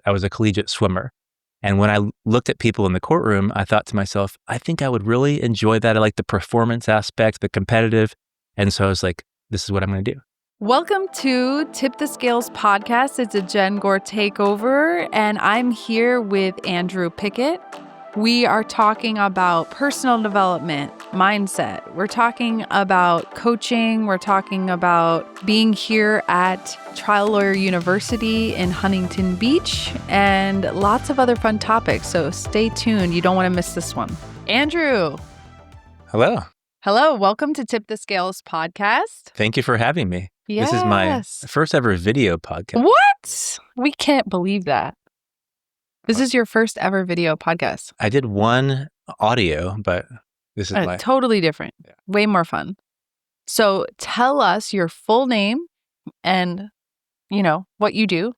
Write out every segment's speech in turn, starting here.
I was a collegiate swimmer. And when I looked at people in the courtroom, I thought to myself, I think I would really enjoy that. I like the performance aspect, the competitive. And so I was like, this is what I'm going to do. Welcome to Tip the Scales podcast. It's a Jenn Gore takeover, and I'm here with Andrew Pickett. We are talking about personal development, mindset. We're talking about coaching. We're talking about being here at Trial Lawyer University in Huntington Beach and lots of other fun topics. So stay tuned. You don't want to miss this one. Andrew. Hello. Hello. Welcome to Tip the Scales podcast. Thank you for having me. Yes. This is my first ever video podcast. What? We can't believe that. This is your first ever video podcast. I did one audio, but this is my... Totally different. Yeah. Way more fun. So tell us your full name and, what you do.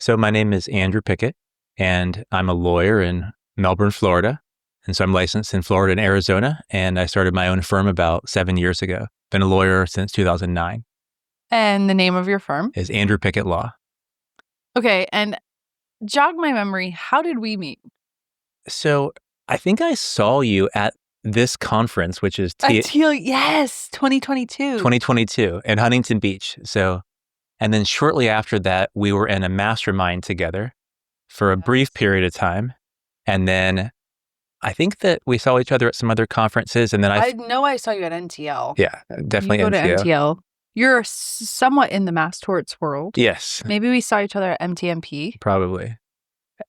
So my name is Andrew Pickett, and I'm a lawyer in Melbourne, Florida. And so I'm licensed in Florida and Arizona, and I started my own firm about 7 years ago. Been a lawyer since 2009. And the name of your firm? Is Andrew Pickett Law. Okay, and jog my memory. How did we meet? So I think I saw you at this conference, which is 2022. 2022 in Huntington Beach. And then shortly after that, we were in a mastermind together for a brief period of time. And then I think that we saw each other at some other conferences. And then I know I saw you at NTL. Yeah, definitely you go NTL. To NTL. You're somewhat in the mass torts world. Yes. Maybe we saw each other at MTMP. Probably.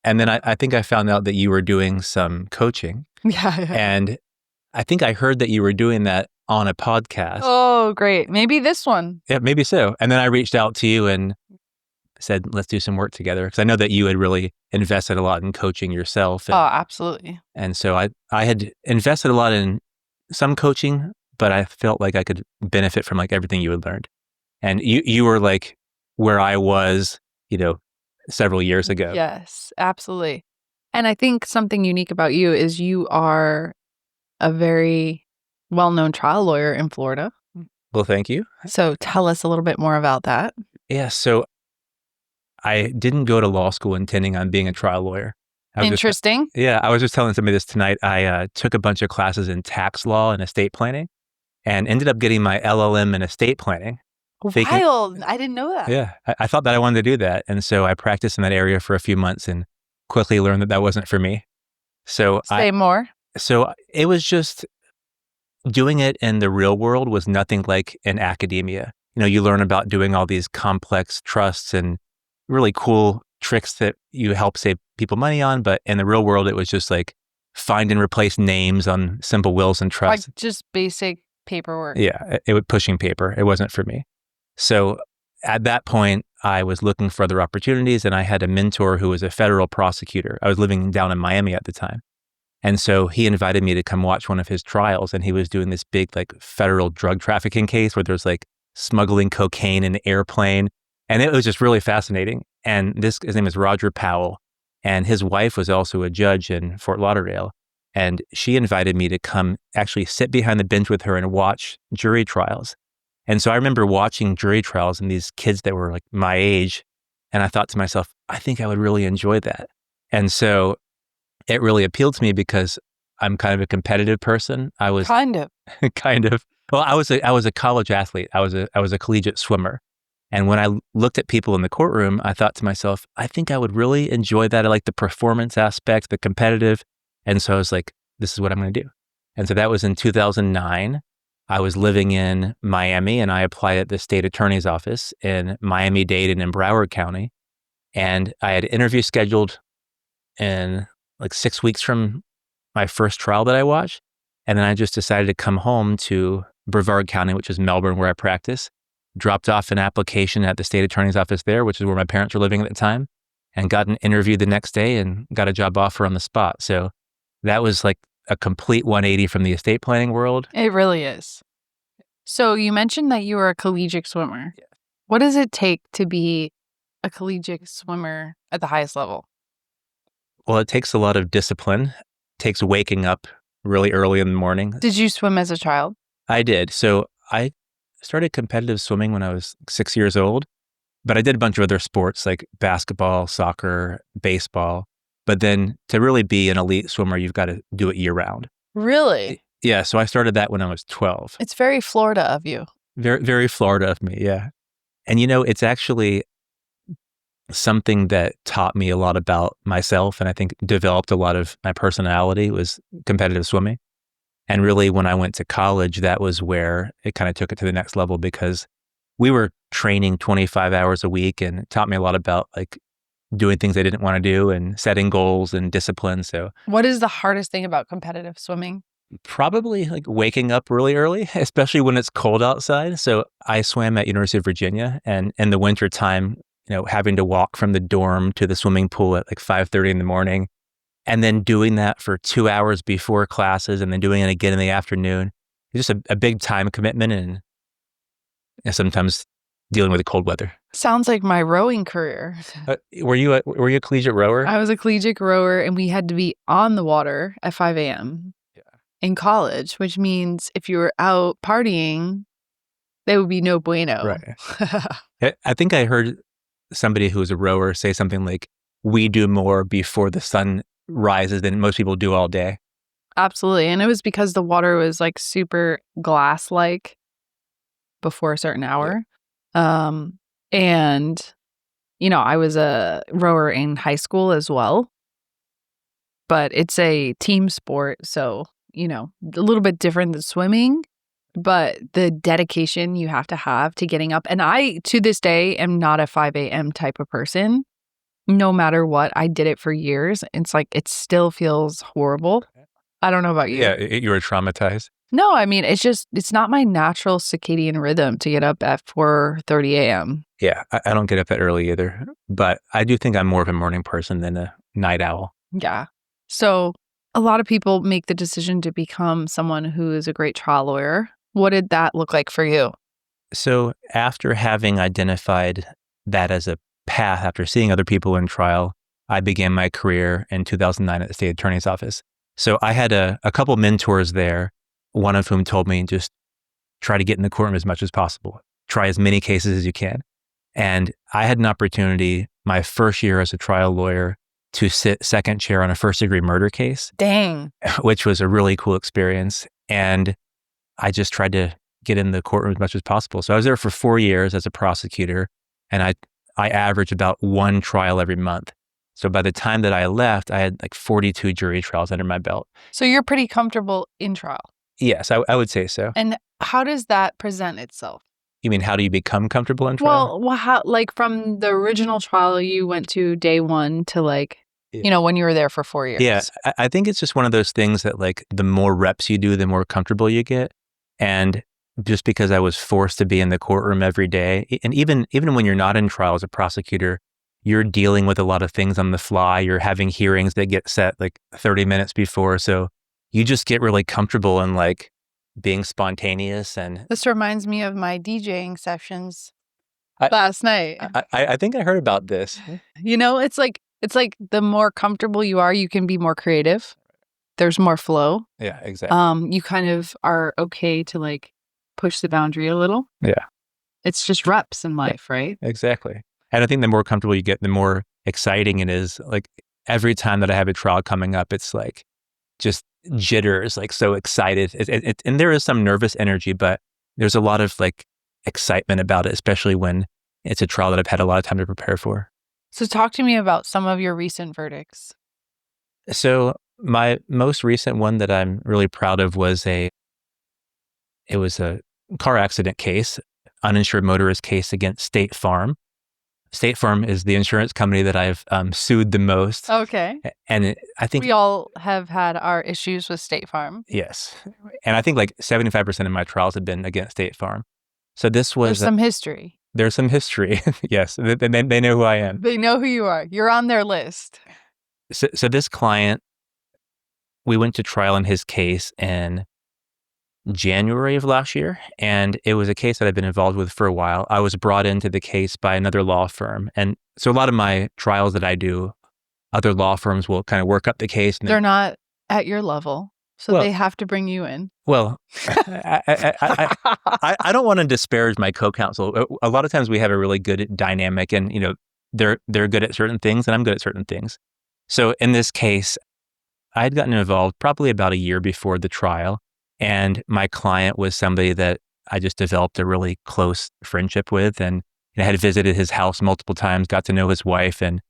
And then I think I found out that you were doing some coaching. Yeah. And I think I heard that you were doing that on a podcast. Oh, great. Maybe this one. Yeah, maybe so. And then I reached out to you and said, let's do some work together. Because I know that you had really invested a lot in coaching yourself. Oh, absolutely. And so I had invested a lot in some coaching, but I felt like I could benefit from like everything you had learned. And you were like where I was, several years ago. Yes, absolutely. And I think something unique about you is you are a very well-known trial lawyer in Florida. Well, thank you. So tell us a little bit more about that. Yeah, so I didn't go to law school intending on being a trial lawyer. Interesting. I was just telling somebody this tonight. I took a bunch of classes in tax law and estate planning and ended up getting my LLM in estate planning. Wild. I didn't know that. Yeah, I thought that I wanted to do that. And so I practiced in that area for a few months and quickly learned that wasn't for me. So Say more. So it was just doing it in the real world was nothing like in academia. You learn about doing all these complex trusts and really cool tricks that you help save people money on. But in the real world, it was just like find and replace names on simple wills and trusts. Like just basic paperwork. Yeah, it was pushing paper. It wasn't for me. So at that point, I was looking for other opportunities, and I had a mentor who was a federal prosecutor. I was living down in Miami at the time. And so he invited me to come watch one of his trials, and he was doing this big like federal drug trafficking case where there's like smuggling cocaine in an airplane. And it was just really fascinating. And his name is Roger Powell, and his wife was also a judge in Fort Lauderdale. And she invited me to come actually sit behind the bench with her and watch jury trials. And so I remember watching jury trials and these kids that were like my age. And I thought to myself, I think I would really enjoy that. And so it really appealed to me because I'm kind of a competitive person. I was kind of. Well, I was a college athlete. I was a collegiate swimmer. And when I looked at people in the courtroom, I thought to myself, I think I would really enjoy that. I like the performance aspect, the competitive. And so I was like, this is what I'm going to do. And so that was in 2009. I was living in Miami, and I applied at the state attorney's office in Miami-Dade and in Broward County. And I had an interview scheduled in like 6 weeks from my first trial that I watched. And then I just decided to come home to Brevard County, which is Melbourne, where I practice, dropped off an application at the state attorney's office there, which is where my parents were living at the time, and got an interview the next day and got a job offer on the spot. So that was like a complete 180 from the estate planning world. It really is. So you mentioned that you were a collegiate swimmer. Yeah. What does it take to be a collegiate swimmer at the highest level? Well, it takes a lot of discipline. It takes waking up really early in the morning. Did you swim as a child? I did. So I started competitive swimming when I was 6 years old. But I did a bunch of other sports like basketball, soccer, baseball. But then to really be an elite swimmer, you've got to do it year round. Really? Yeah. So I started that when I was 12. It's very Florida of you. Very, very Florida of me. Yeah. And it's actually something that taught me a lot about myself, and I think developed a lot of my personality, was competitive swimming. And really, when I went to college, that was where it kind of took it to the next level, because we were training 25 hours a week, and it taught me a lot about like doing things I didn't want to do and setting goals and discipline. So What is the hardest thing about competitive swimming? probably like waking up really early, especially when it's cold outside. So I swam at University of Virginia, and in the winter time, having to walk from the dorm to the swimming pool at like 5:30 in the morning, and then doing that for 2 hours before classes, and then doing it again in the afternoon. It's just a big time commitment, and sometimes dealing with the cold weather. Sounds like my rowing career. Were you a collegiate rower? I was a collegiate rower, and we had to be on the water at 5 a.m. in college, which means if you were out partying, there would be no bueno. Right. I think I heard somebody who was a rower say something like, "We do more before the sun rises than most people do all day." Absolutely. And it was because the water was like super glass-like before a certain hour. And, I was a rower in high school as well, but it's a team sport. So, a little bit different than swimming, but the dedication you have to getting up. And I, to this day, am not a 5 a.m. type of person. No matter what, I did it for years. It's like, it still feels horrible. I don't know about you. Yeah, you were traumatized. No, I mean, it's not my natural circadian rhythm to get up at 4:30 a.m. Yeah, I don't get up that early either, but I do think I'm more of a morning person than a night owl. Yeah. So a lot of people make the decision to become someone who is a great trial lawyer. What did that look like for you? So after having identified that as a path, after seeing other people in trial, I began my career in 2009 at the state attorney's office. So I had a couple mentors there, one of whom told me, just try to get in the courtroom as much as possible. Try as many cases as you can. And I had an opportunity my first year as a trial lawyer to sit second chair on a first-degree murder case. Dang. Which was a really cool experience. And I just tried to get in the courtroom as much as possible. So I was there for 4 years as a prosecutor, and I averaged about one trial every month. So by the time that I left, I had like 42 jury trials under my belt. So you're pretty comfortable in trial? Yes, I would say so. And how does that present itself? You mean, how do you become comfortable in trial? Well, how, like from the original trial you went to day one to like, when you were there for 4 years. Yeah, I think it's just one of those things that like the more reps you do, the more comfortable you get. And just because I was forced to be in the courtroom every day, and even when you're not in trial as a prosecutor, you're dealing with a lot of things on the fly. You're having hearings that get set like 30 minutes before. So you just get really comfortable in like being spontaneous. And this reminds me of my DJing sessions last night. I think I heard about this. It's like the more comfortable you are, you can be more creative. There's more flow. Yeah, exactly. You kind of are okay to like push the boundary a little. Yeah. It's just reps in life, right? Exactly. And I think the more comfortable you get, the more exciting it is. Like every time that I have a trial coming up, it's like just jitters, like so excited. And there is some nervous energy, but there's a lot of like excitement about it, especially when it's a trial that I've had a lot of time to prepare for. So talk to me about some of your recent verdicts. So my most recent one that I'm really proud of was it was a car accident case, uninsured motorist case against State Farm. State Farm is the insurance company that I've sued the most. Okay. And I think we all have had our issues with State Farm. Yes. And I think like 75% of my trials have been against State Farm. So this was... There's some history. There's some history. Yes. They know who I am. They know who you are. You're on their list. So this client, we went to trial in his case in January of last year, and it was a case that I've been involved with for a while. I was brought into the case by another law firm. And so a lot of my trials that I do, other law firms will kind of work up the case. They're not at your level. So they have to bring you in. Well, I don't want to disparage my co-counsel. A lot of times we have a really good dynamic, and they're good at certain things, and I'm good at certain things. So in this case, I had gotten involved probably about a year before the trial, and my client was somebody that I just developed a really close friendship with, and I had visited his house multiple times, got to know his wife, and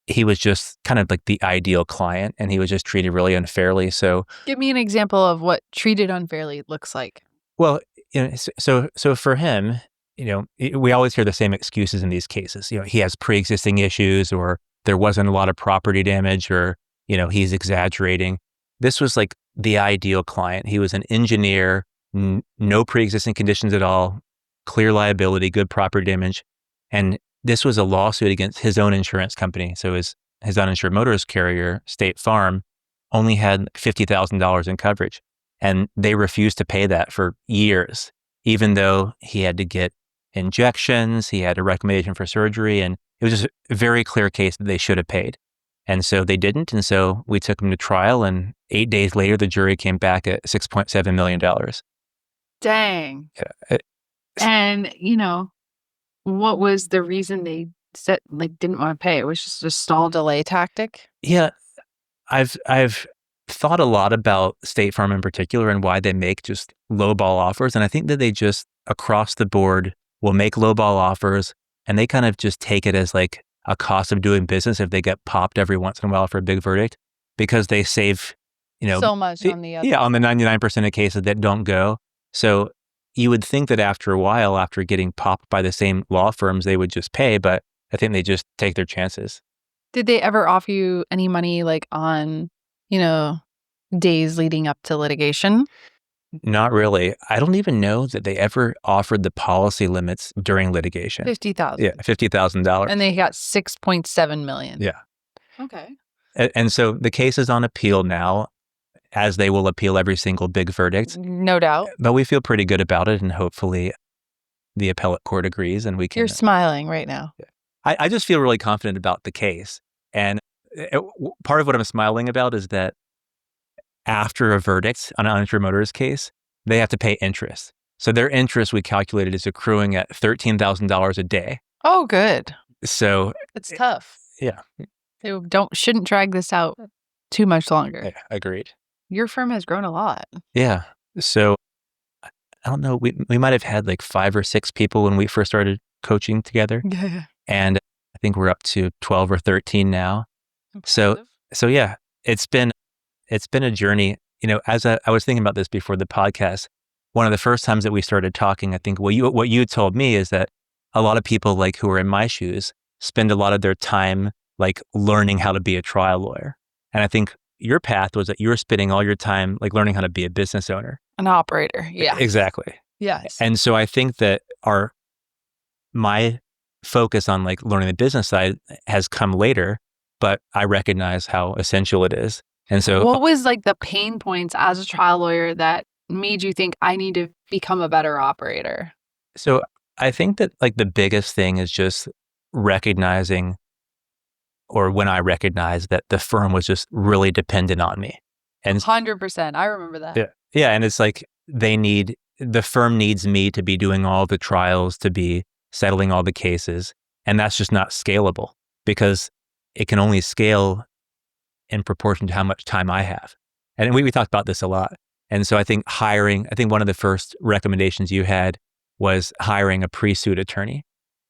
he was just kind of like the ideal client, and he was just treated really unfairly. So give me an example of what treated unfairly looks like. Well, so for him, we always hear the same excuses in these cases. He has pre-existing issues, or there wasn't a lot of property damage, or he's exaggerating. This was like the ideal client. He was an engineer, no pre-existing conditions at all, clear liability, good property damage, and this was a lawsuit against his own insurance company. So his uninsured motorist carrier, State Farm, only had $50,000 in coverage. And they refused to pay that for years, even though he had to get injections, he had a recommendation for surgery, and it was just a very clear case that they should have paid. And so they didn't, and so we took him to trial, and 8 days later, the jury came back at $6.7 million. Dang. Yeah. And, what was the reason they said didn't want to pay? It was just a stall delay tactic? Yeah. I've thought a lot about State Farm in particular and why they make just lowball offers. And I think that they just across the board will make lowball offers, and they kind of just take it as like a cost of doing business if they get popped every once in a while for a big verdict, because they save, so much on the other. Yeah, on the 99% of cases that don't go. So you would think that after a while, after getting popped by the same law firms, they would just pay, but I think they just take their chances. Did they ever offer you any money on, days leading up to litigation? Not really. I don't even know that they ever offered the policy limits during litigation. $50,000. Yeah, $50,000. And they got $6.7 million. Yeah. Okay. And so the case is on appeal now, as they will appeal every single big verdict. No doubt. But we feel pretty good about it, and hopefully the appellate court agrees, and we can. You're smiling right now. Yeah. I just feel really confident about the case. And part of what I'm smiling about is that after a verdict on an uninsured motorist case, they have to pay interest. So their interest, we calculated, is accruing at $13,000 a day. Oh, good. So it's tough. Yeah. They shouldn't drag this out too much longer. Yeah, agreed. Your firm has grown a lot. Yeah. So I don't know, we might have had like 5 or 6 people when we first started coaching together. Yeah. And I think we're up to 12 or 13 now. Impressive. So yeah, it's been a journey. As I was thinking about this before the podcast, one of the first times that we started talking, I think what you told me is that a lot of people who are in my shoes spend a lot of their time learning how to be a trial lawyer. And I think your path was that you were spending all your time learning how to be a business owner. An operator. Yeah. Exactly. Yes. And so I think that my focus on learning the business side has come later, but I recognize how essential it is. And so what was the pain points as a trial lawyer that made you think I need to become a better operator? So I think that the biggest thing is just recognizing, or when I recognized that the firm was just really dependent on me. And 100%. I remember that. Yeah. Yeah. And it's the firm needs me to be doing all the trials, to be settling all the cases. And that's just not scalable, because it can only scale in proportion to how much time I have. And we talked about this a lot. And so I think one of the first recommendations you had was hiring a pre-suit attorney.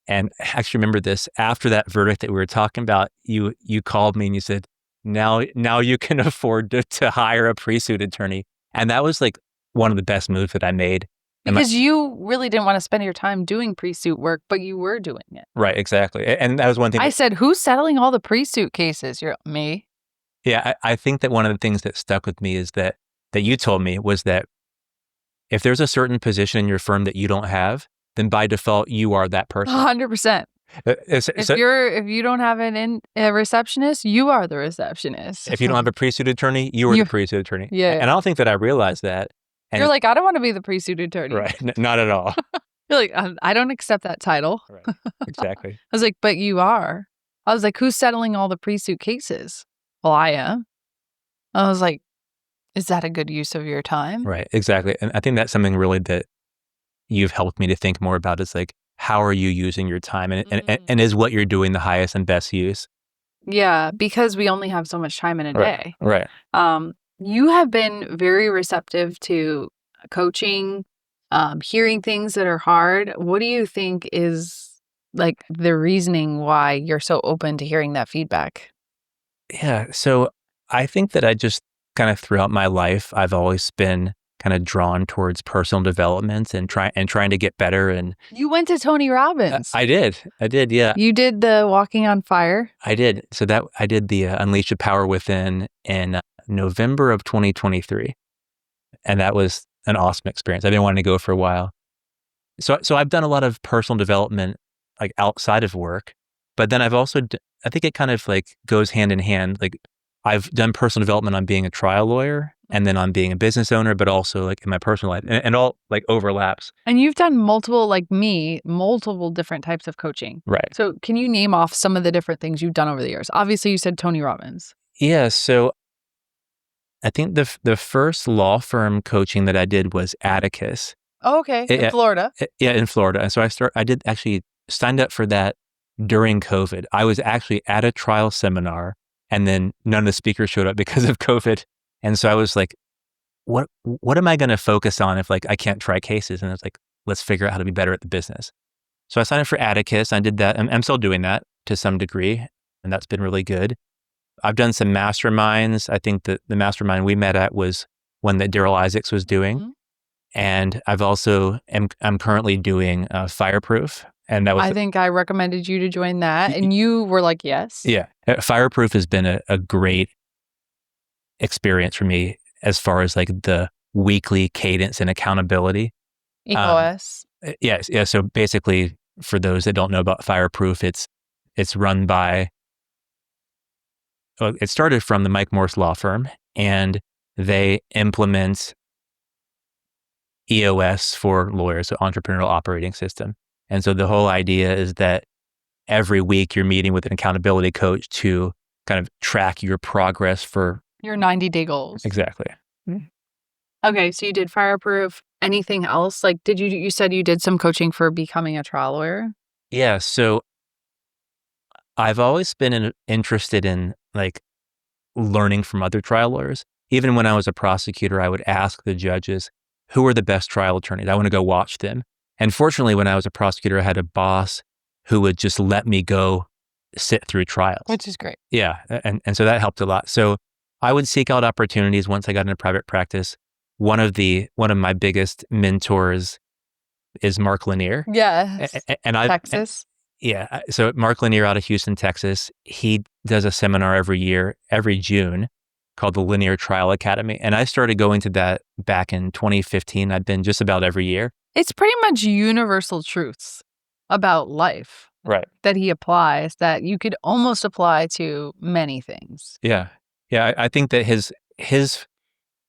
And I actually remember this, after that verdict that we were talking about, you called me and you said, now you can afford to hire a pre-suit attorney. And that was one of the best moves that I made. Because you really didn't want to spend your time doing pre-suit work, but you were doing it. Right, exactly. And that was one thing. I said, who's settling all the pre-suit cases? Me. Yeah, I think that one of the things that stuck with me is that you told me was that if there's a certain position in your firm that you don't have, then by default, you are that person. 100%. If you don't have a receptionist, you are the receptionist. If you don't have a pre-suit attorney, you are the pre-suit attorney. Yeah. And I don't think that I realized that. And you're I don't want to be the pre-suit attorney. Right. Not at all. You're I don't accept that title. Right. Exactly. I was but you are. I was who's settling all the pre-suit cases? Well, I am. I was Is that a good use of your time? Right. Exactly. And I think that's something really that you've helped me to think more about is like, how are you using your time? And is what you're doing the highest and best use? Yeah, because we only have so much time in a day. Right. You have been very receptive to coaching, hearing things that are hard. What do you think is like the reasoning why you're so open to hearing that feedback? Yeah. So I think that I just kind of throughout my life, I've always been kind of drawn towards personal development and trying to get better. And You went to Tony Robbins. I did. Yeah. You did the Walking on Fire? I did. So that I did the Unleash the Power Within in November of 2023. And that was an awesome experience. I've been wanting to go for a while. So I've done a lot of personal development like outside of work, but then I've also, I think it kind of like goes hand in hand. Like I've done personal development on being a trial lawyer and then on being a business owner, but also like in my personal life and all like overlaps. And you've done multiple different types of coaching. Right. So can you name off some of the different things you've done over the years? Obviously you said Tony Robbins. Yeah. So I think the first law firm coaching that I did was Atticus. Oh, okay. In Florida. Yeah, in Florida. And so I did actually signed up for that during COVID. I was actually at a trial seminar and then none of the speakers showed up because of COVID. And so I was like, what am I going to focus on if like I can't try cases? And it's like, let's figure out how to be better at the business. So I signed up for Atticus. I did that. I'm still doing that to some degree. And that's been really good. I've done some masterminds. I think that the mastermind we met at was one that Daryl Isaacs was doing. Mm-hmm. And I've also I'm currently doing Fireproof. And that was I think I recommended you to join that. And you were like, yes. Yeah. Fireproof has been a great experience for me as far as like the weekly cadence and accountability. EOS. Yes. Yeah. So basically, for those that don't know about Fireproof, it's run by, it started from the Mike Morse law firm, and they implement EOS for lawyers, so Entrepreneurial Operating System. And so the whole idea is that every week you're meeting with an accountability coach to kind of track your progress for your 90-day goals. Exactly. Okay, so you did Fireproof. Anything else? Like, you said you did some coaching for becoming a trial lawyer? Yeah. So I've always been interested in like learning from other trial lawyers. Even when I was a prosecutor, I would ask the judges, who are the best trial attorneys? I want to go watch them. And fortunately, when I was a prosecutor, I had a boss who would just let me go sit through trials. Which is great. Yeah. And so that helped a lot. So I would seek out opportunities once I got into private practice. One of my biggest mentors is Mark Lanier. Yes. And Texas. Yeah. So Mark Lanier out of Houston, Texas, he does a seminar every year, every June, called the Linear Trial Academy. And I started going to that back in 2015. I've been just about every year. It's pretty much universal truths about life. Right. That he applies that you could almost apply to many things. Yeah. Yeah. I think that his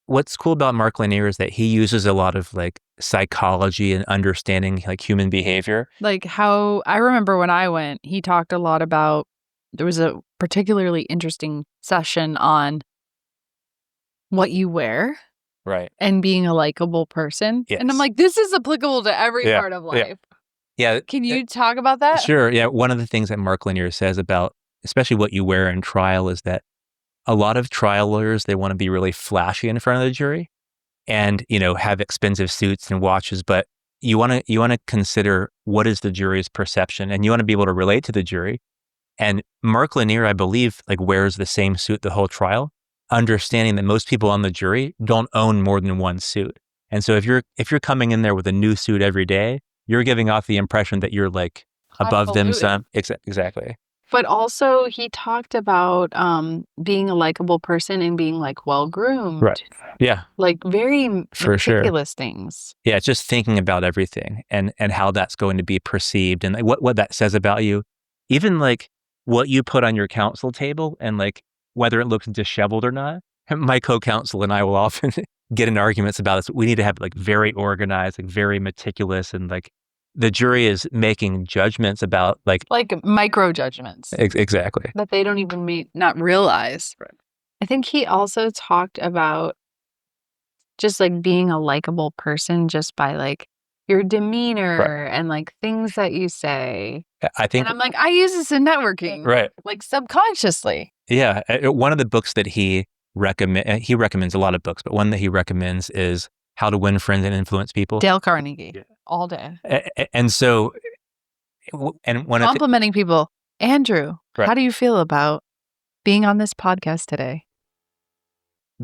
what's cool about Mark Lanier is that he uses a lot of like psychology and understanding like human behavior. Like how I remember when I went, he talked a lot about, there was a particularly interesting session on what you wear. Right. And being a likable person. Yes. And I'm like, this is applicable to every part of life. Yeah. Can you talk about that? Sure. Yeah. One of the things that Mark Lanier says about, especially what you wear in trial, is that a lot of trial lawyers, they want to be really flashy in front of the jury and, have expensive suits and watches, but you want to consider what is the jury's perception, and you want to be able to relate to the jury. And Mark Lanier, I believe, like wears the same suit the whole trial, understanding that most people on the jury don't own more than one suit. And so if you're coming in there with a new suit every day, you're giving off the impression that you're like above them some. Exactly. But also he talked about being a likable person and being like well-groomed. Right. Yeah. Like very meticulous things. Yeah. It's just thinking about everything and how that's going to be perceived and like what that says about you. Even like what you put on your counsel table and like whether it looks disheveled or not. My co-counsel and I will often get in arguments about this. We need to have like very organized, like very meticulous, and like the jury is making judgments about like micro judgments. Exactly. That they don't even not realize. Right. I think he also talked about just like being a likable person just by like your demeanor and like things that you say. I think, and I'm like, I use this in networking, right. like subconsciously. Yeah. One of the books that he recommends a lot of books, but one that he recommends is How to Win Friends and Influence People. Dale Carnegie, all day. And so, and one complimenting people. Andrew, Right. how do you feel about being on this podcast today?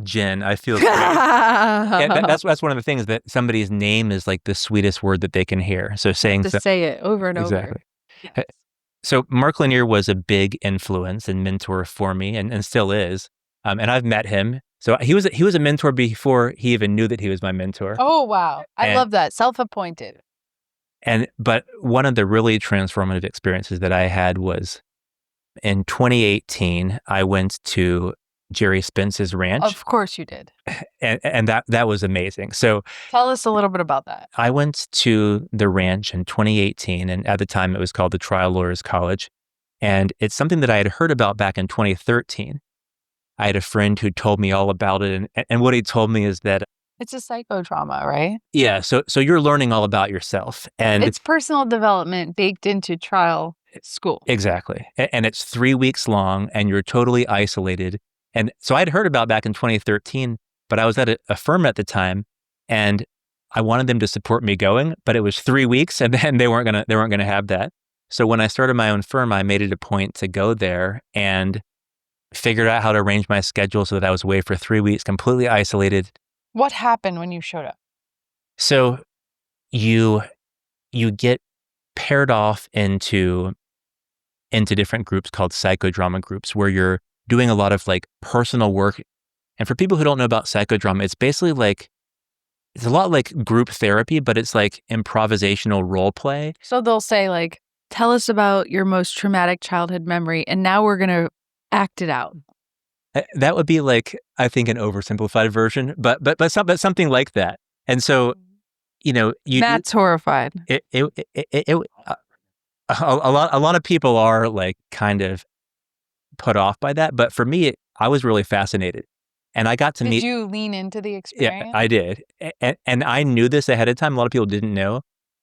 Jen, I feel great. That's one of the things, that somebody's name is like the sweetest word that they can hear. So saying to say it over and exactly. over. Yes. So Mark Lanier was a big influence and mentor for me, and still is. And I've met him. So he was a mentor before he even knew that he was my mentor. Oh wow, I love that, self-appointed. But one of the really transformative experiences that I had was in 2018. I went to Jerry Spence's ranch. Of course you did. And that was amazing. So tell us a little bit about that. I went to the ranch in 2018, and at the time it was called the Trial Lawyers College. And it's something that I had heard about back in 2013. I had a friend who told me all about it. And what he told me is that it's a psychodrama, right? Yeah. So you're learning all about yourself. And it's personal development baked into trial school. Exactly. And it's 3 weeks long, and you're totally isolated. And so I'd heard about back in 2013, but I was at a firm at the time, and I wanted them to support me going, but it was 3 weeks, and then they weren't gonna have that. So when I started my own firm, I made it a point to go there and figured out how to arrange my schedule so that I was away for 3 weeks, completely isolated. What happened when you showed up? So you get paired off into different groups called psychodrama groups, where you're doing a lot of like personal work. And for people who don't know about psychodrama, it's basically like, it's a lot like group therapy, but it's like improvisational role play. So they'll say like, tell us about your most traumatic childhood memory, and now we're going to act it out. That would be like, I think, an oversimplified version, but something like that. And so, Matt's horrified. A lot of people are like kind of put off by that, but for me, I was really fascinated, and I got to meet. Did you lean into the experience? Yeah, I did, and I knew this ahead of time. A lot of people didn't know,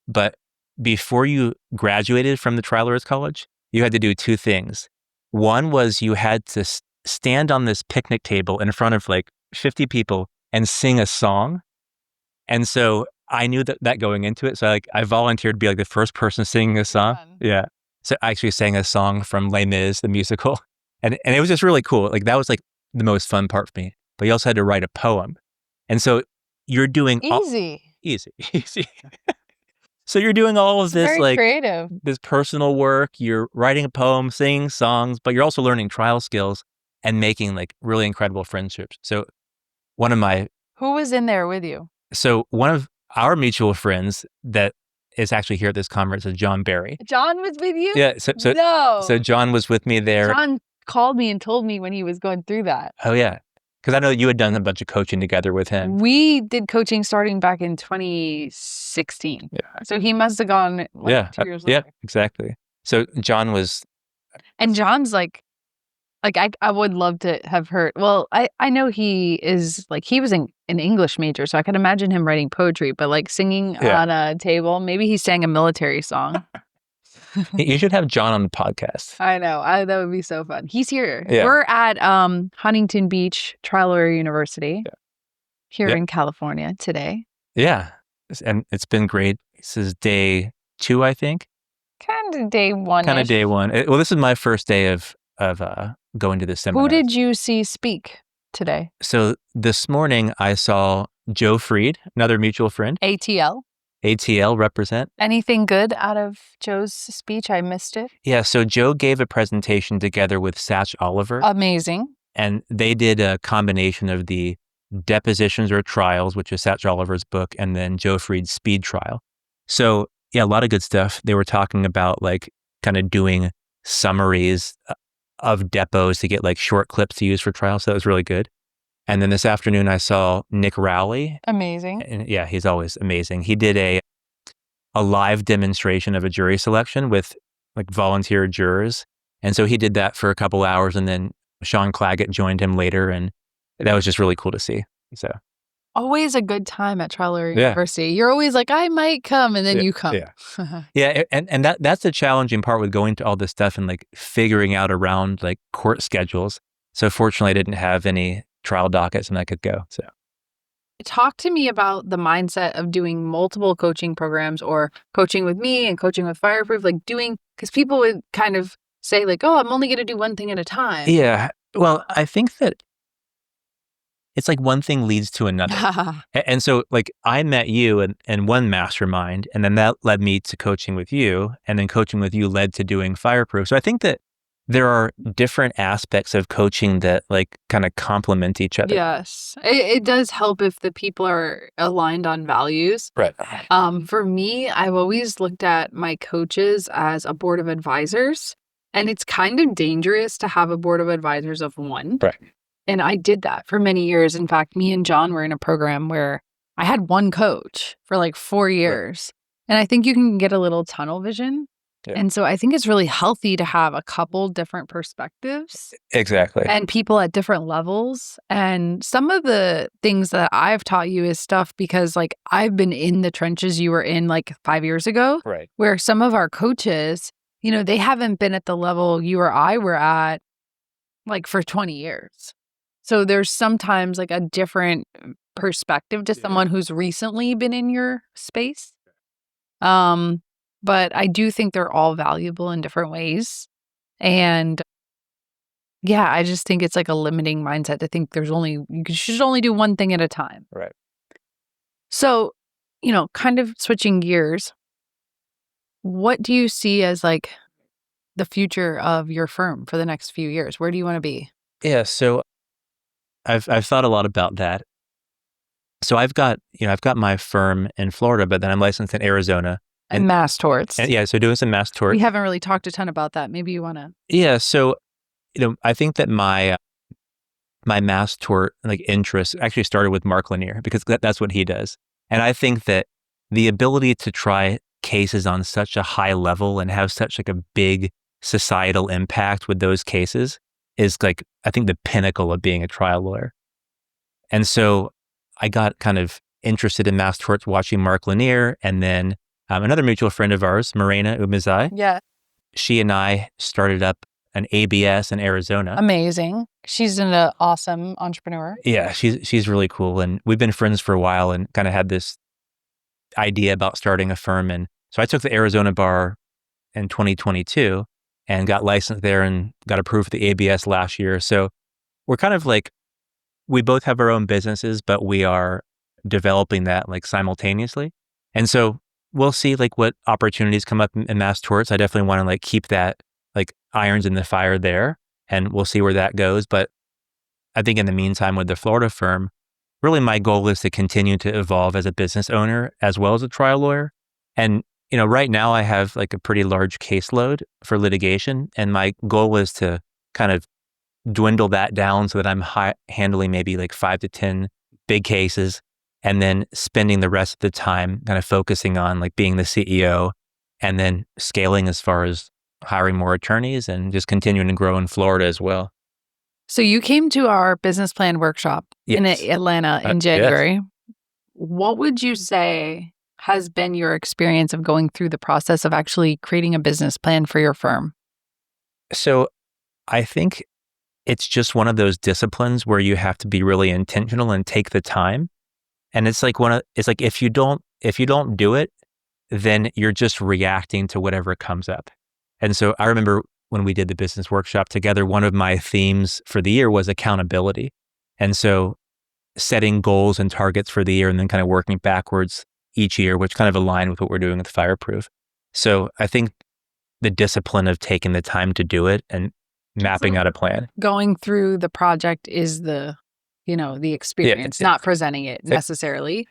but before you graduated from the Trial Lawyers College, you had to do two things. One was you had to stand on this picnic table in front of like 50 people and sing a song, and so I knew that going into it. So I volunteered to be like the first person singing a song. Yeah. So I actually sang a song from Les Mis, the musical. And it was just really cool. Like that was like the most fun part for me. But you also had to write a poem. And so you're doing easy. So you're doing all of this, very like creative, this personal work. You're writing a poem, singing songs, but you're also learning trial skills and making like really incredible friendships. So who was in there with you? So one of our mutual friends that is actually here at this conference is John Barry. John was with you? Yeah. So John was with me there. John called me and told me when he was going through that. Oh yeah. Because I know you had done a bunch of coaching together with him. We did coaching starting back in 2016. Yeah. So he must have gone 2 years later. Yeah, exactly. So John was. And John's like I would love to have heard. Well, I know he is like, he was an English major, so I could imagine him writing poetry, but like singing on a table. Maybe he sang a military song. You should have John on the podcast. I know. That would be so fun. He's here. Yeah. We're at Huntington Beach Trial Lawyer University here in California today. Yeah. And it's been great. This is day 2, I think. Kind of day 1. Kind of day 1. Well, this is my first day of going to the seminar. Who did you see speak today? So this morning I saw Joe Freed, another mutual friend. ATL represent. Anything good out of Joe's speech? I missed it. Yeah, so Joe gave a presentation together with Satch Oliver. Amazing. And they did a combination of the Depositions or Trials, which is Satch Oliver's book, and then Joe Freed's Speed Trial. So yeah, a lot of good stuff. They were talking about like kind of doing summaries of depots to get like short clips to use for trials. So that was really good. And then this afternoon I saw Nick Rowley. Amazing. And yeah, he's always amazing. He did a live demonstration of a jury selection with like volunteer jurors. And so he did that for a couple hours, and then Sean Claggett joined him later, and that was just really cool to see. So always a good time at Trial Lawyer University. You're always like, I might come, and then you come. Yeah, and that's the challenging part with going to all this stuff and like figuring out around like court schedules. So fortunately, I didn't have any trial dockets and I could go. So talk to me about the mindset of doing multiple coaching programs or coaching with me and coaching with Fireproof, like doing, because people would kind of say like, oh, I'm only going to do one thing at a time. Yeah. Well, I think that it's like one thing leads to another. And so like I met you in one mastermind, and then that led me to coaching with you, and then coaching with you led to doing Fireproof. So I think that there are different aspects of coaching that like kind of complement each other. Yes. It does help if the people are aligned on values. Right. For me, I've always looked at my coaches as a board of advisors, and it's kind of dangerous to have a board of advisors of one. Right. And I did that for many years. In fact, me and John were in a program where I had one coach for like 4 years. Right. And I think you can get a little tunnel vision. Yeah. And so I think it's really healthy to have a couple different perspectives. Exactly. And people at different levels. And some of the things that I've taught you is stuff because like I've been in the trenches you were in like 5 years ago. Right. Where some of our coaches, you know, they haven't been at the level you or I were at like for 20 years. So there's sometimes like a different perspective to someone who's recently been in your space. But I do think they're all valuable in different ways. And yeah, I just think it's like a limiting mindset to think you should only do one thing at a time. Right. So, you know, kind of switching gears, what do you see as like the future of your firm for the next few years? Where do you want to be? Yeah, so I've thought a lot about that. So I've got my firm in Florida, but then I'm licensed in Arizona. And mass torts. And so doing some mass torts. We haven't really talked a ton about that. Maybe you want to. Yeah, so I think that my mass tort like interest actually started with Mark Lanier because that's what he does. And I think that the ability to try cases on such a high level and have such like a big societal impact with those cases is like, I think the pinnacle of being a trial lawyer. And so I got kind of interested in mass torts watching Mark Lanier, and then another mutual friend of ours, Morena Umizai. Yeah. She and I started up an ABS in Arizona. Amazing. She's an awesome entrepreneur. Yeah, she's really cool. And we've been friends for a while and kind of had this idea about starting a firm. And so I took the Arizona bar in 2022 and got licensed there and got approved for the ABS last year. So we're kind of like, we both have our own businesses, but we are developing that like simultaneously. And so we'll see like what opportunities come up in mass torts. I definitely want to like keep that like irons in the fire there, and we'll see where that goes. But I think in the meantime with the Florida firm, really my goal is to continue to evolve as a business owner as well as a trial lawyer. And right now I have like a pretty large caseload for litigation, and my goal is to kind of dwindle that down so that I'm handling maybe like 5 to 10 big cases, and then spending the rest of the time kind of focusing on like being the CEO, and then scaling as far as hiring more attorneys and just continuing to grow in Florida as well. So you came to our business plan workshop in Atlanta in January. Yes. What would you say has been your experience of going through the process of actually creating a business plan for your firm? So I think it's just one of those disciplines where you have to be really intentional and take the time. And it's like if you don't do it, then you're just reacting to whatever comes up. And so I remember when we did the business workshop together, one of my themes for the year was accountability. And so setting goals and targets for the year and then kind of working backwards each year, which kind of aligned with what we're doing with Fireproof. So I think the discipline of taking the time to do it and mapping out a plan. Going through the project is the experience, not presenting it necessarily.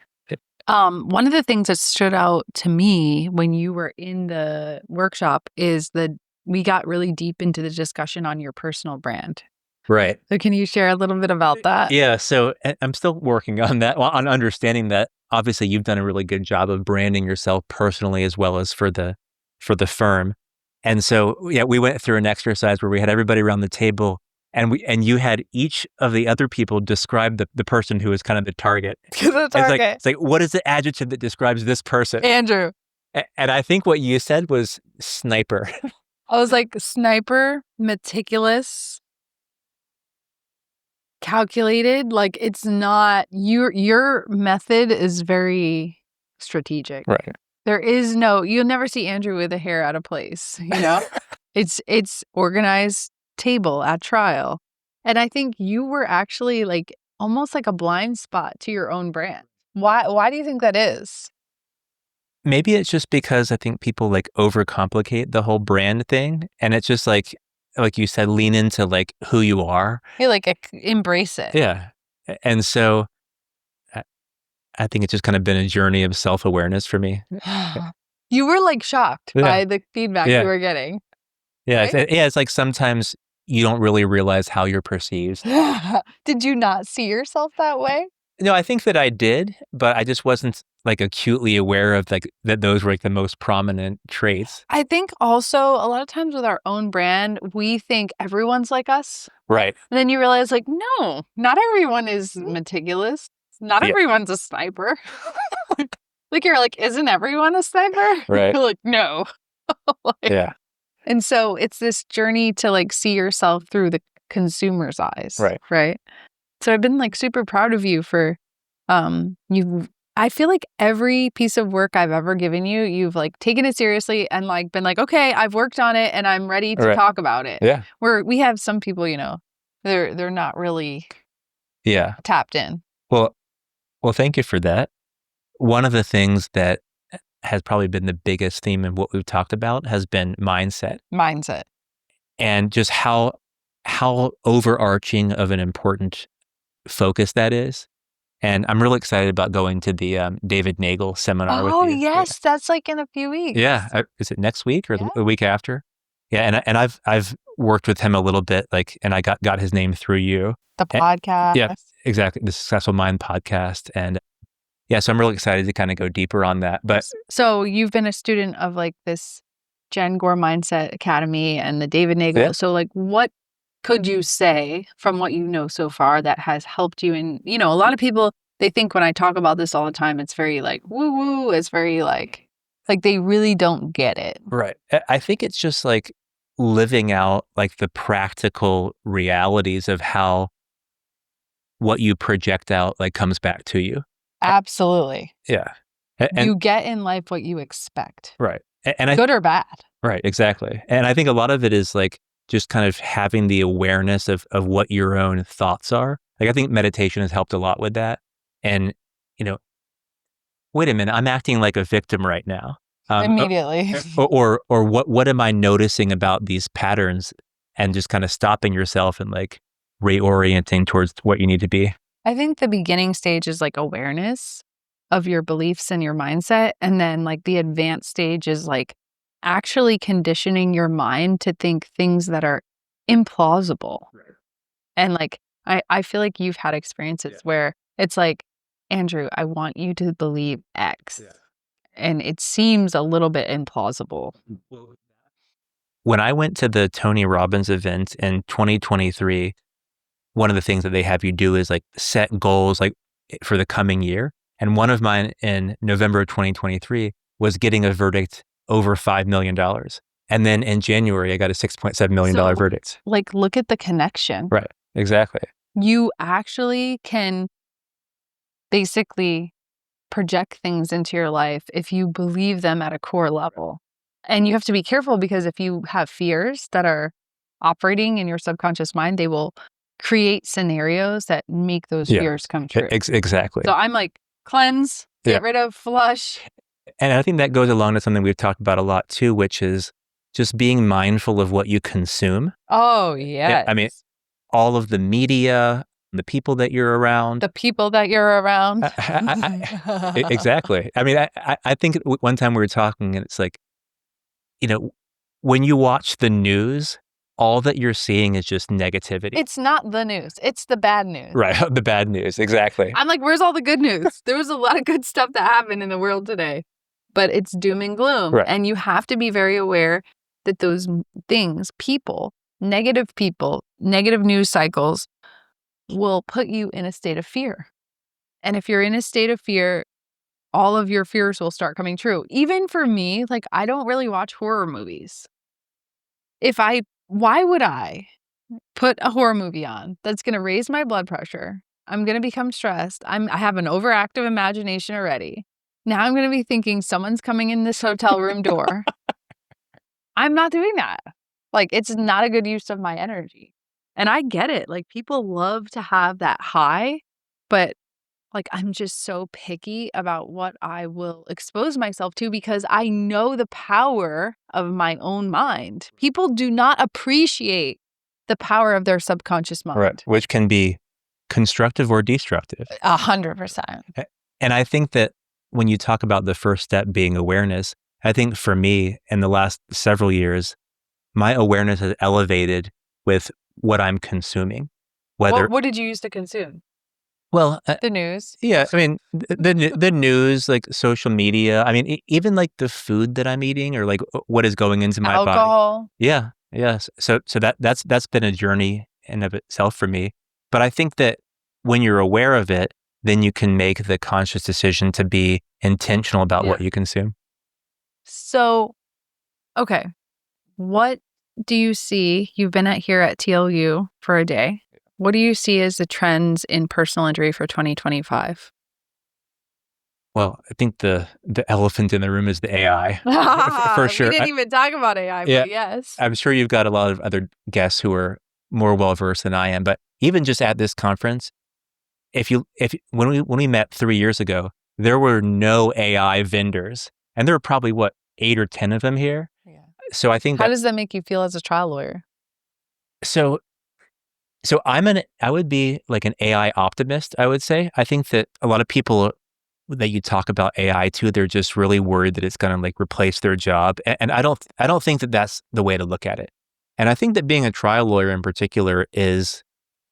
One of the things that stood out to me when you were in the workshop is that we got really deep into the discussion on your personal brand. Right. So can you share a little bit about that? Yeah. So I'm still working on that, on understanding that obviously you've done a really good job of branding yourself personally as well as for the firm. And so, we went through an exercise where we had everybody around the table and you had each of the other people describe the person who was kind of the target. The target. It's like, what is the adjective that describes this person? Andrew. And I think what you said was sniper. I was like, sniper, meticulous, calculated. Like, it's not, your method is very strategic. Right. There is you'll never see Andrew with a hair out of place, It's organized table at trial. And I think you were actually like almost like a blind spot to your own brand. Why do you think that is? Maybe it's just because I think people like overcomplicate the whole brand thing. And it's just like you said, lean into like who you are. You like embrace it. Yeah. And so I think it's just kind of been a journey of self-awareness for me. You were like shocked by the feedback Yeah. you were getting. Yeah. Right? It's like sometimes you don't really realize how you're perceived. Did you not see yourself that way? No, I think that I did, but I just wasn't like acutely aware of like that those were like the most prominent traits. I think also a lot of times with our own brand, we think everyone's like us. Right. And then you realize like, no, not everyone is meticulous. Not everyone's a sniper. Like you're like, isn't everyone a sniper? Right. You're like, no. Yeah. And so it's this journey to like see yourself through the consumer's eyes. Right. So I've been like super proud of you for I feel like every piece of work I've ever given you, you've like taken it seriously and like been like, okay, I've worked on it and I'm ready to talk about it. Yeah. Where we have some people, they're not really tapped in. Well, thank you for that. One of the things that has probably been the biggest theme in what we've talked about has been mindset. And just how overarching of an important focus that is. And I'm really excited about going to the David Nagel seminar with you. Oh, yes. That's like in a few weeks. Yeah. Is it next week or the week after? Yeah. And I've worked with him a little bit, like, and I got his name through you. The podcast. Yeah, exactly. The Successful Mind podcast. And yeah, so I'm really excited to kind of go deeper on that. But so you've been a student of like this Jenn Gore Mindset Academy and the David Nagel. Yeah. So like what could you say from what you know so far that has helped you in, a lot of people, they think when I talk about this all the time, it's very like woo woo. It's very like they really don't get it. Right. I think it's just like living out like the practical realities of how what you project out like comes back to you. Absolutely. Yeah. And you get in life what you expect. Right. And good or bad. Right. Exactly. And I think a lot of it is like just kind of having the awareness of what your own thoughts are. Like I think meditation has helped a lot with that. And, wait a minute, I'm acting like a victim right now. Immediately. Or what am I noticing about these patterns, and just kind of stopping yourself and like reorienting towards what you need to be. I think the beginning stage is like awareness of your beliefs and your mindset. And then like the advanced stage is like actually conditioning your mind to think things that are implausible. Right. And like, I feel like you've had experiences where it's like, Andrew, I want you to believe X. Yeah. And it seems a little bit implausible. When I went to the Tony Robbins event in 2023, one of the things that they have you do is like set goals like for the coming year. And one of mine in November of 2023 was getting a verdict over $5 million. And then in January, I got a $6.7 million verdict. Like, look at the connection. Right. Exactly. You actually can basically project things into your life if you believe them at a core level. And you have to be careful because if you have fears that are operating in your subconscious mind, they will create scenarios that make those fears come true. Exactly. So I'm like, cleanse, get rid of, flush. And I think that goes along to something we've talked about a lot too, which is just being mindful of what you consume. Oh, yes. Yeah, I mean, all of the media, the people that you're around. Exactly. I mean, I think one time we were talking and it's like, when you watch the news, all that you're seeing is just negativity. It's not the news. It's the bad news. Right. The bad news. Exactly. I'm like, where's all the good news? There was a lot of good stuff that happened in the world today, but it's doom and gloom. Right. And you have to be very aware that those things, people negative people, negative news cycles will put you in a state of fear. And if you're in a state of fear, all of your fears will start coming true. Even for me, like, I don't really watch horror movies. Why would I put a horror movie on that's going to raise my blood pressure? I'm going to become stressed. I have an overactive imagination already. Now I'm going to be thinking someone's coming in this hotel room door. I'm not doing that. Like, it's not a good use of my energy. And I get it. Like, people love to have that high, but like, I'm just so picky about what I will expose myself to because I know the power of my own mind. People do not appreciate the power of their subconscious mind. Right. Which can be constructive or destructive. 100%. And I think that when you talk about the first step being awareness, I think for me in the last several years, my awareness has elevated with what I'm consuming. What did you used to consume? Well, the news. Yeah, I mean, the news, like social media. I mean, even like the food that I'm eating, or like what is going into my body. Alcohol. Yeah, yes. So that's been a journey in of itself for me. But I think that when you're aware of it, then you can make the conscious decision to be intentional about what you consume. So, okay, what do you see? You've been here at TLU for a day. What do you see as the trends in personal injury for 2025? Well, I think the elephant in the room is the AI, for sure. We didn't even talk about AI, but yes. I'm sure you've got a lot of other guests who are more well-versed than I am, but even just at this conference, when we met 3 years ago, there were no AI vendors, and there were probably 8 or 10 of them here. Yeah. So I think how does that make you feel as a trial lawyer? So I would be like an AI optimist, I would say. I think that a lot of people that you talk about AI to, they're just really worried that it's going to like replace their job. And I don't think that that's the way to look at it. And I think that being a trial lawyer in particular is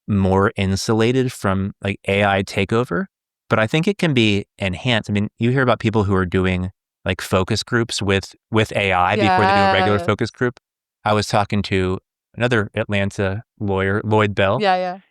more insulated from like AI takeover, but I think it can be enhanced. I mean, you hear about people who are doing like focus groups with AI before they do a regular focus group. I was talking to another Atlanta lawyer, Lloyd Bell,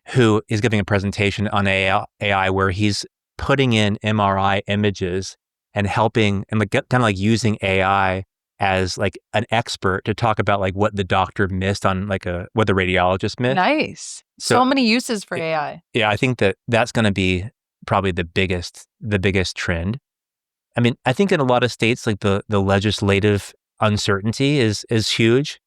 who is giving a presentation on AI where he's putting in MRI images and helping and like kind of like using AI as like an expert to talk about like what the doctor missed on like what the radiologist missed. Nice. So many uses for AI. Yeah, I think that that's going to be probably the biggest trend. I mean, I think in a lot of states, like the legislative uncertainty is huge.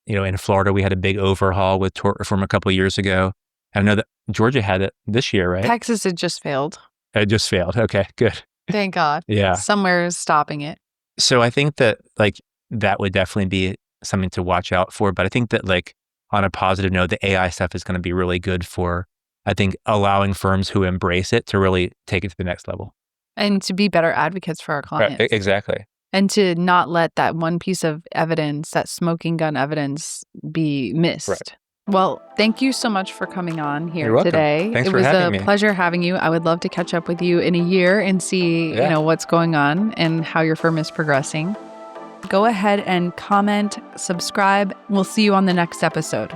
You know, in Florida, we had a big overhaul with tort reform a couple of years ago. I know that Georgia had it this year, right? Texas, it just failed. It just failed. Okay, good. Thank God. Yeah. Somewhere is stopping it. So I think that like that would definitely be something to watch out for. But I think that like on a positive note, the AI stuff is going to be really good for, I think, allowing firms who embrace it to really take it to the next level. And to be better advocates for our clients. Right, exactly. And to not let that one piece of evidence, that smoking gun evidence, be missed. Right. Well, thank you so much for coming on here today. Thanks for having me. It was a pleasure having you. I would love to catch up with you in a year and see, what's going on and how your firm is progressing. Go ahead and comment, subscribe. We'll see you on the next episode.